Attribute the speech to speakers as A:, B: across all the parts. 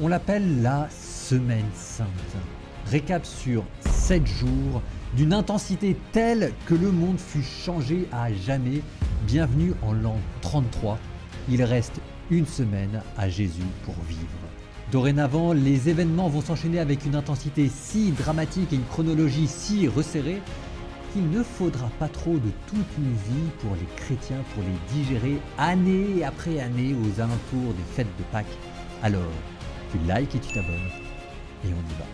A: On l'appelle la Semaine Sainte. Récap sur 7 jours d'une intensité telle que le monde fut changé à jamais. Bienvenue en l'an 33. Il reste une semaine à Jésus pour vivre. Dorénavant, les événements vont s'enchaîner avec une intensité si dramatique et une chronologie si resserrée qu'il ne faudra pas trop de toute une vie pour les chrétiens pour les digérer année après année aux alentours des fêtes de Pâques. Alors, tu likes et tu t'abonnes et on y va.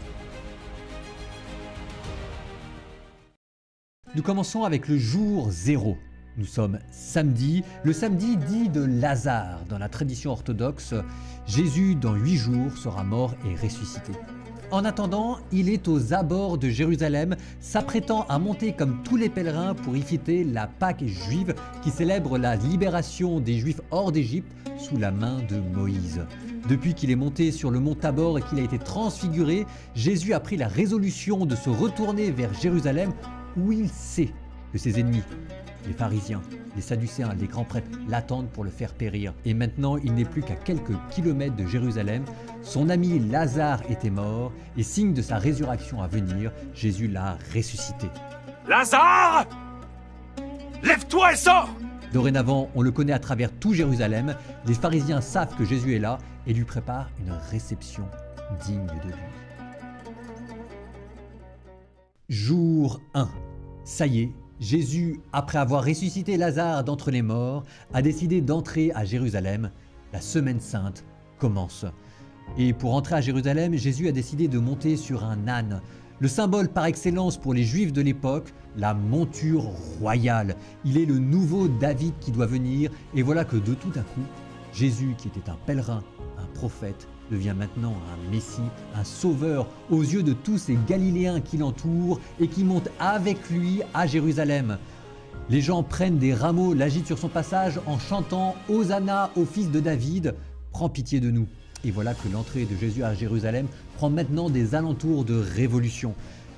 A: Nous commençons avec le jour 0. Nous sommes samedi, le samedi dit de Lazare. Dans la tradition orthodoxe, Jésus dans 8 jours sera mort et ressuscité. En attendant, il est aux abords de Jérusalem, s'apprêtant à monter comme tous les pèlerins pour y fêter la Pâque juive qui célèbre la libération des Juifs hors d'Égypte sous la main de Moïse. Depuis qu'il est monté sur le mont Tabor et qu'il a été transfiguré, Jésus a pris la résolution de se retourner vers Jérusalem où il sait que ses ennemis, les pharisiens, les sadducéens, les grands prêtres l'attendent pour le faire périr. Et maintenant, il n'est plus qu'à quelques kilomètres de Jérusalem. Son ami Lazare était mort et signe de sa résurrection à venir, Jésus l'a ressuscité.
B: Lazare! Lève-toi et sors!
A: Dorénavant, on le connaît à travers tout Jérusalem. Les pharisiens savent que Jésus est là et lui préparent une réception digne de lui. Jour 1. Ça y est, Jésus, après avoir ressuscité Lazare d'entre les morts, a décidé d'entrer à Jérusalem. La Semaine Sainte commence. Et pour entrer à Jérusalem, Jésus a décidé de monter sur un âne. Le symbole par excellence pour les Juifs de l'époque, la monture royale. Il est le nouveau David qui doit venir. Et voilà que de tout à coup, Jésus, qui était un pèlerin, un prophète, devient maintenant un Messie, un sauveur aux yeux de tous ces Galiléens qui l'entourent et qui montent avec lui à Jérusalem. Les gens prennent des rameaux, l'agitent sur son passage en chantant « Hosanna au fils de David, prends pitié de nous ». Et voilà que l'entrée de Jésus à Jérusalem prend maintenant des alentours de révolution.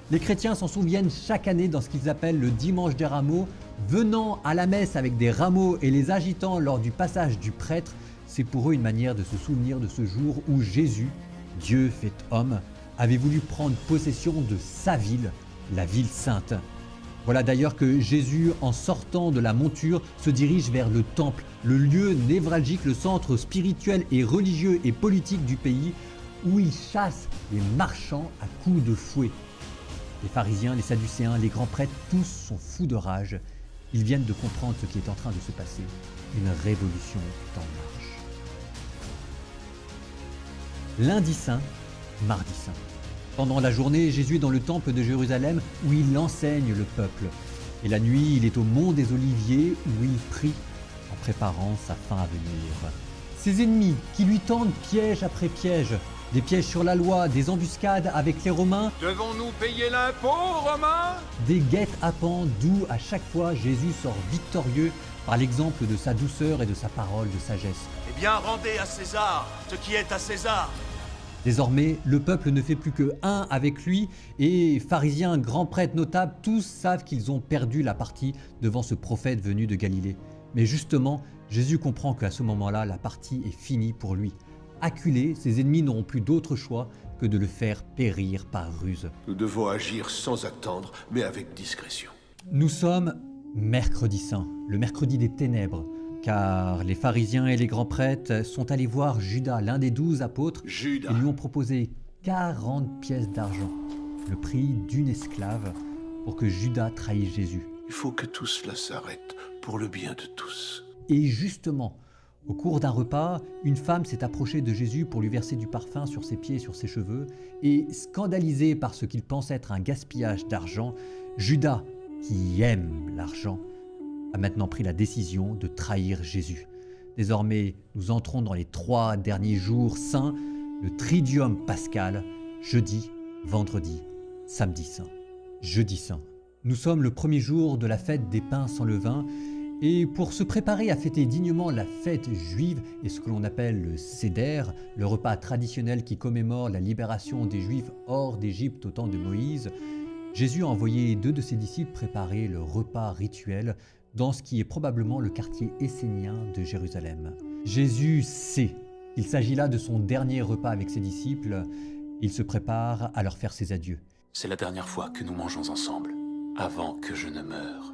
A: Les chrétiens s'en souviennent chaque année dans ce qu'ils appellent le dimanche des rameaux, venant à la messe avec des rameaux et les agitant lors du passage du prêtre. C'est pour eux une manière de se souvenir de ce jour où Jésus, Dieu fait homme, avait voulu prendre possession de sa ville, la ville sainte. Voilà d'ailleurs que Jésus, en sortant de la monture, se dirige vers le temple, le lieu névralgique, le centre spirituel et religieux et politique du pays, où il chasse les marchands à coups de fouet. Les pharisiens, les sadducéens, les grands prêtres, tous sont fous de rage. Ils viennent de comprendre ce qui est en train de se passer. Une révolution est en marche. Lundi saint, mardi saint. Pendant la journée, Jésus est dans le temple de Jérusalem où il enseigne le peuple. Et la nuit, il est au mont des Oliviers où il prie en préparant sa fin à venir. Ses ennemis qui lui tendent piège après piège, des pièges sur la loi, des embuscades avec les Romains.
B: Devons-nous payer l'impôt, Romains?
A: Des guet-apens d'où à chaque fois Jésus sort victorieux par l'exemple de sa douceur et de sa parole de sagesse.
B: Eh bien, rendez à César ce qui est à César.
A: Désormais, le peuple ne fait plus que un avec lui et pharisiens, grands prêtres, notables, tous savent qu'ils ont perdu la partie devant ce prophète venu de Galilée. Mais justement, Jésus comprend qu'à ce moment-là, la partie est finie pour lui. Acculé, ses ennemis n'auront plus d'autre choix que de le faire périr par ruse.
C: Nous devons agir sans attendre, mais avec discrétion.
A: Nous sommes mercredi saint, le mercredi des ténèbres. Car les pharisiens et les grands prêtres sont allés voir Judas, l'un des 12 apôtres,
C: Judas.
A: et lui ont proposé 40 pièces d'argent, le prix d'une esclave, pour que Judas trahisse Jésus.
C: Il faut que tout cela s'arrête pour le bien de tous.
A: Et justement, au cours d'un repas, une femme s'est approchée de Jésus pour lui verser du parfum sur ses pieds et sur ses cheveux, et scandalisé par ce qu'il pense être un gaspillage d'argent, Judas, qui aime l'argent, a maintenant pris la décision de trahir Jésus. Désormais, nous entrons dans les 3 derniers jours saints, le triduum pascal, jeudi, vendredi, samedi saint. Jeudi saint. Nous sommes le premier jour de la fête des pains sans levain, et pour se préparer à fêter dignement la fête juive et ce que l'on appelle le Seder, le repas traditionnel qui commémore la libération des Juifs hors d'Égypte au temps de Moïse, Jésus a envoyé 2 de ses disciples préparer le repas rituel dans ce qui est probablement le quartier essénien de Jérusalem. Jésus sait Il s'agit là de son dernier repas avec ses disciples. Il se prépare à leur faire ses adieux.
C: C'est la dernière fois que nous mangeons ensemble, avant que je ne meure.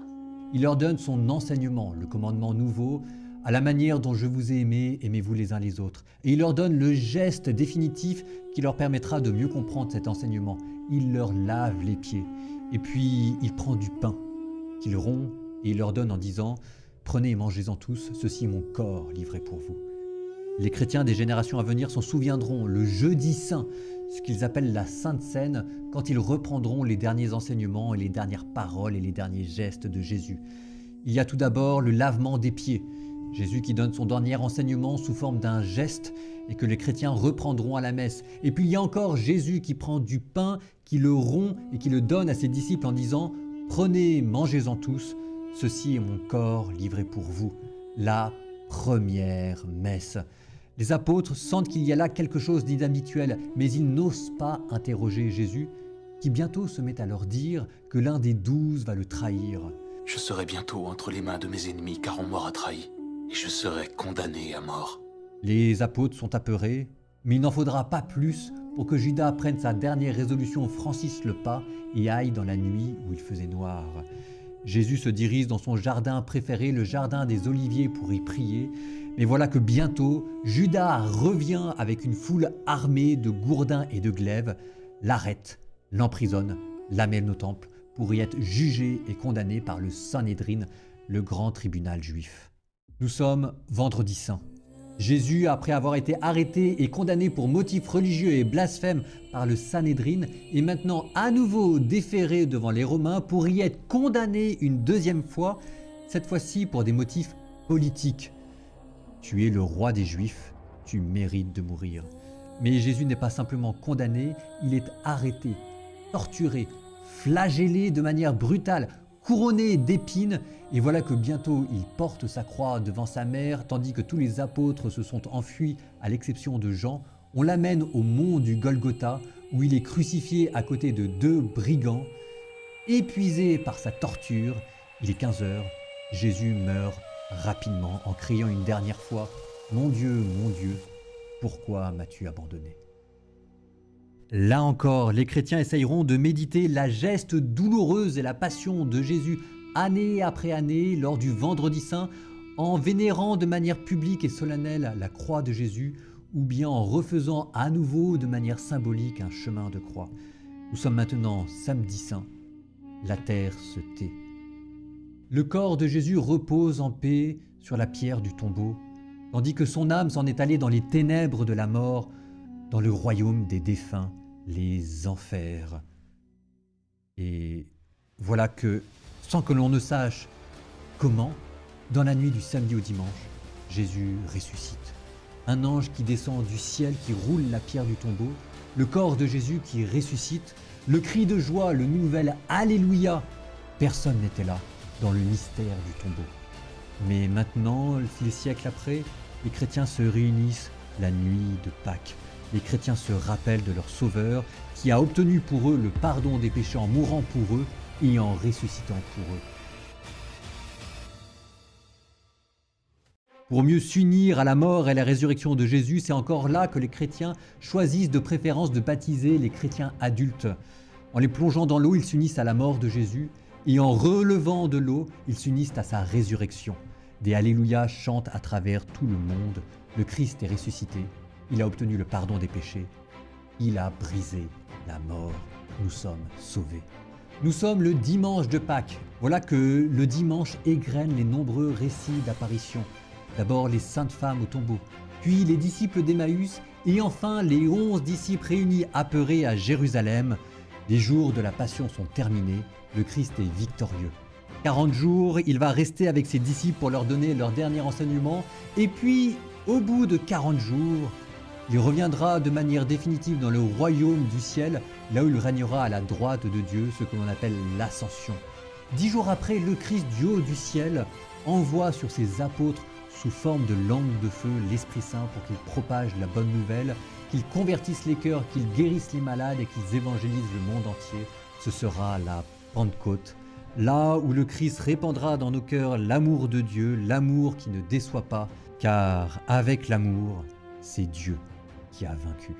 A: Il leur donne son enseignement, le commandement nouveau, à la manière dont je vous ai aimés, aimez-vous les uns les autres. Et il leur donne le geste définitif qui leur permettra de mieux comprendre cet enseignement. Il leur lave les pieds. Et puis il prend du pain qu'il rompt et il leur donne en disant « Prenez et mangez-en tous, ceci est mon corps livré pour vous ». Les chrétiens des générations à venir s'en souviendront le jeudi saint, ce qu'ils appellent la Sainte Seine, quand ils reprendront les derniers enseignements et les dernières paroles et les derniers gestes de Jésus. Il y a tout d'abord le lavement des pieds. Jésus qui donne son dernier enseignement sous forme d'un geste et que les chrétiens reprendront à la messe. Et puis il y a encore Jésus qui prend du pain, qui le rompt et qui le donne à ses disciples en disant « Prenez, mangez-en tous, ceci est mon corps livré pour vous ». La première messe. Les apôtres sentent qu'il y a là quelque chose d'inhabituel, mais ils n'osent pas interroger Jésus, qui bientôt se met à leur dire que l'un des 12 va le trahir.
C: Je serai bientôt entre les mains de mes ennemis, car on m'aura trahi, et je serai condamné à mort.
A: Les apôtres sont apeurés, mais il n'en faudra pas plus pour que Judas prenne sa dernière résolution, franchisse le pas et aille dans la nuit où il faisait noir. Jésus se dirige dans son jardin préféré, le jardin des Oliviers, pour y prier. Mais voilà que bientôt, Judas revient avec une foule armée de gourdins et de glaives, l'arrête, l'emprisonne, l'amène au temple pour y être jugé et condamné par le Sanhédrin, le grand tribunal juif. Nous sommes vendredi saint. Jésus, après avoir été arrêté et condamné pour motifs religieux et blasphème par le Sanhédrin, est maintenant à nouveau déféré devant les Romains pour y être condamné une deuxième fois, cette fois-ci pour des motifs politiques. Tu es le roi des Juifs, tu mérites de mourir. Mais Jésus n'est pas simplement condamné, il est arrêté, torturé, flagellé de manière brutale, couronné d'épines, et voilà que bientôt il porte sa croix devant sa mère, tandis que tous les apôtres se sont enfuis, à l'exception de Jean. On l'amène au mont du Golgotha, où il est crucifié à côté de 2 brigands. Épuisé par sa torture, il est 15 heures, Jésus meurt rapidement en criant une dernière fois « Mon Dieu, pourquoi m'as-tu abandonné ?» Là encore, les chrétiens essayeront de méditer la geste douloureuse et la passion de Jésus année après année lors du Vendredi Saint, en vénérant de manière publique et solennelle la croix de Jésus, ou bien en refaisant à nouveau de manière symbolique un chemin de croix. Nous sommes maintenant samedi saint, la terre se tait. Le corps de Jésus repose en paix sur la pierre du tombeau, tandis que son âme s'en est allée dans les ténèbres de la mort, dans le royaume des défunts, les enfers. Et voilà que, sans que l'on ne sache comment, dans la nuit du samedi au dimanche, Jésus ressuscite. Un ange qui descend du ciel, qui roule la pierre du tombeau, le corps de Jésus qui ressuscite, le cri de joie, le nouvel « Alléluia ». Personne n'était là dans le mystère du tombeau. Mais maintenant, 6 siècles après, les chrétiens se réunissent la nuit de Pâques. Les chrétiens se rappellent de leur Sauveur qui a obtenu pour eux le pardon des péchés en mourant pour eux et en ressuscitant pour eux. Pour mieux s'unir à la mort et à la résurrection de Jésus, c'est encore là que les chrétiens choisissent de préférence de baptiser les chrétiens adultes. En les plongeant dans l'eau, ils s'unissent à la mort de Jésus et en relevant de l'eau, ils s'unissent à sa résurrection. Des Alléluia chantent à travers tout le monde. Le Christ est ressuscité. Il a obtenu le pardon des péchés. Il a brisé la mort. Nous sommes sauvés. Nous sommes le dimanche de Pâques. Voilà que le dimanche égrène les nombreux récits d'apparitions. D'abord les saintes femmes au tombeau, puis les disciples d'Emmaüs et enfin les 11 disciples réunis apeurés à Jérusalem. Les jours de la Passion sont terminés. Le Christ est victorieux. 40 jours, il va rester avec ses disciples pour leur donner leur dernier enseignement. Et puis, au bout de 40 jours, il reviendra de manière définitive dans le royaume du ciel, là où il régnera à la droite de Dieu, ce que l'on appelle l'ascension. 10 jours après, le Christ du haut du ciel envoie sur ses apôtres sous forme de langue de feu l'Esprit Saint pour qu'ils propagent la bonne nouvelle, qu'ils convertissent les cœurs, qu'ils guérissent les malades et qu'ils évangélisent le monde entier. Ce sera la Pentecôte, là où le Christ répandra dans nos cœurs l'amour de Dieu, l'amour qui ne déçoit pas, car avec l'amour c'est Dieu qui a vaincu.